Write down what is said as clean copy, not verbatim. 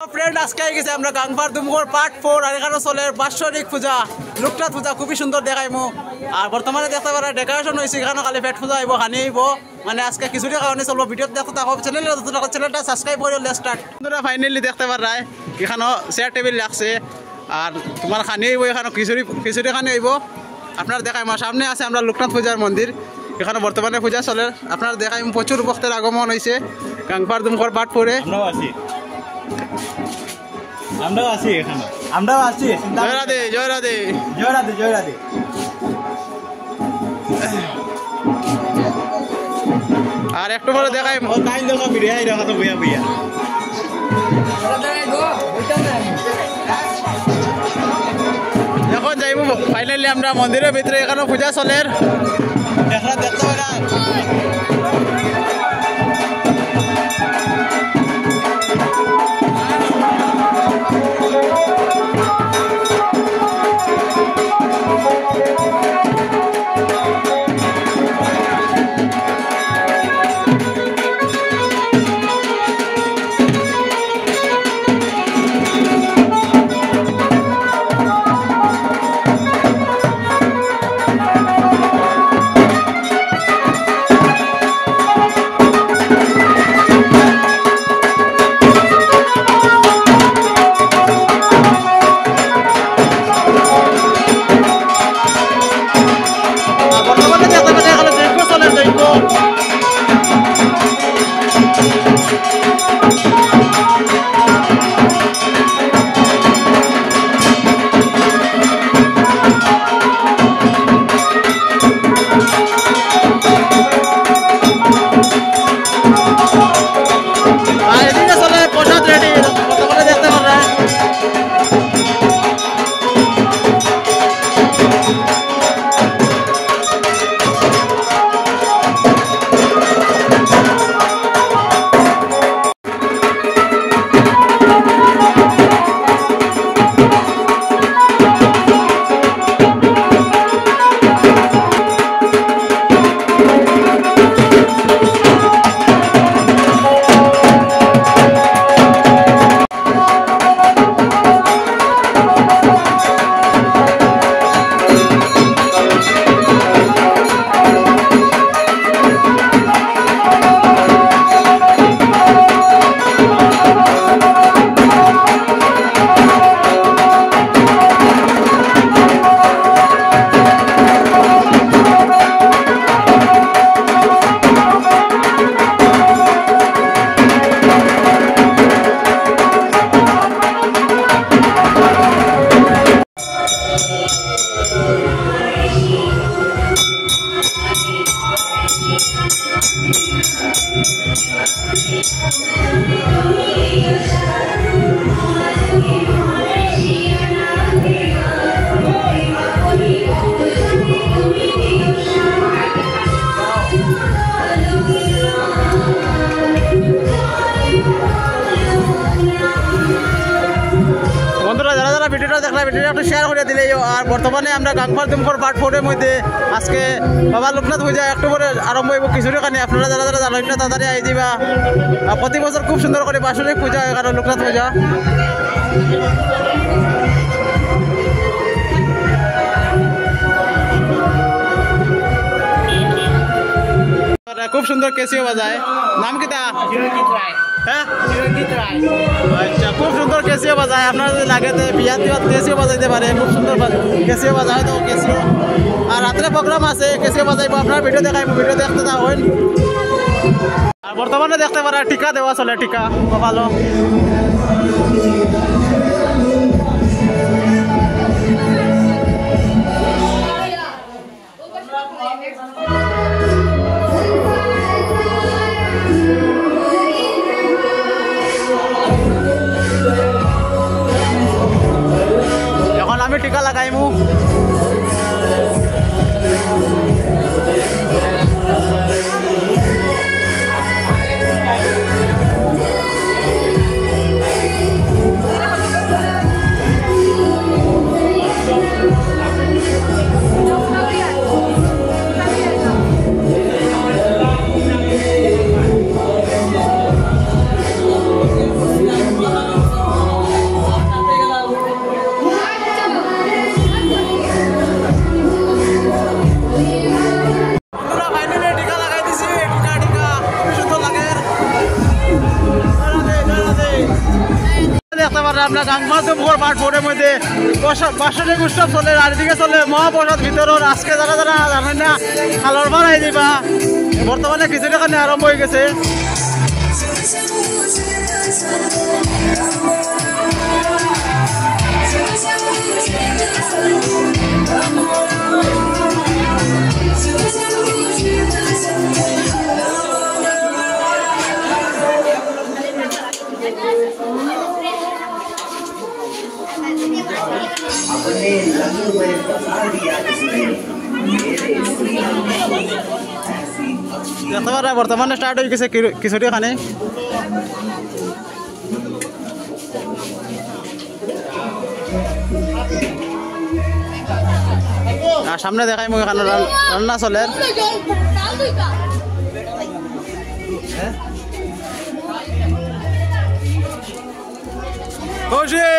friend আজকে গেছে আমরা গাংপার দুমগর পার্ট 4 আর এখানে চলে বাৎসরিক পূজা লোকনাথ পূজা খুবই সুন্দর দেখাইমু আর বর্তমানে দেখতে পারা ডেকোরেশন হয়েছে এখানে খালি পেট পূজা আইব হানি আইব মানে আজকে কিছুটা কারণে চলবো ভিডিও দেখতে থাকো চ্যানেলটা সাবস্ক্রাইব করে লেটস স্টার্ট বন্ধুরা ফাইনালি দেখতে পারাই এখানে চেয়ার টেবিল লাগছে আর তোমার খানি আইব এখানে খিচুড়ি খানি আইব আপনার দেখাই আমার সামনে আছে আমরা লোকনাথ পূজার মন্দির এখানে বর্তমানে পূজা চলে আপনার দেখাই প্রচুর ভক্তের আগমন হয়েছে গাংপার দুমগর পার্ট 4 আমরাও আছি এখানে আমরাও আছি জয় রাধে জয় রাধে জয় রাধে জয় রাধে আর একটু পরে দেখাই টাইম দেখা ভিডিও আই দেখা তো বইয়া বইয়া এখন যাইব ফাইনালি আমরা মন্দিরের ভিতরে এখানে পূজা চলে দেখতে পারা ভিডিওটা দেখলাম ভিডিওটা একটু শেয়ার করে দিলেই আর বর্তমানে আমরা গাংপার দুমগর পার্ট 4 এর মধ্যে আজকে বাবা লোকনাথ পূজা একটু পরে আরম্ভ হইব কিছুটা কানে আপনারা যারা যারা জানেন না তাড়াতাড়ি আই দিবা প্রতি বছর খুব সুন্দর করে বাৎসরিক পূজা হয় কারণ লোকনাথ পূজা খুব সুন্দর কেসিও বাজায় নাম কিটা হ্যাঁ আচ্ছা খুব সুন্দর কেসিও বাজায় আপনার যদি লাগে বিয়া টিয়া কেসিও বাজাইতে পারে খুব সুন্দর কেসিও বাজায় তো কেসিও আর রাত্রে প্রোগ্রাম আছে কেসিও বাজাইব আপনার ভিডিও দেখাইব ভিডিও দেখতে থাকুন আর বর্তমানে দেখতে পারা টিকা দেওয়া চলে টিকা ভালো আমি টিকা লাগাইমু দেখতে পারেন আপনার গাংমা দুমগর পার্ট 4 এর মধ্যে বাৎসরিক উৎসব চলে আর এদিকে চলে মহাপ্রসাদ ভিতরের আজকে যারা যারা জানেন না খালর বাড়াই দিবা বর্তমানে খিচুড়ি খানে আরম্ভ হয়ে গেছে দেখতে পারা বর্তমানে স্টার্ট হয়ে গেছে খিচুড়ি খানে আর সামনে দেখাই মুখ এখানে রান্না চলে কৌশিক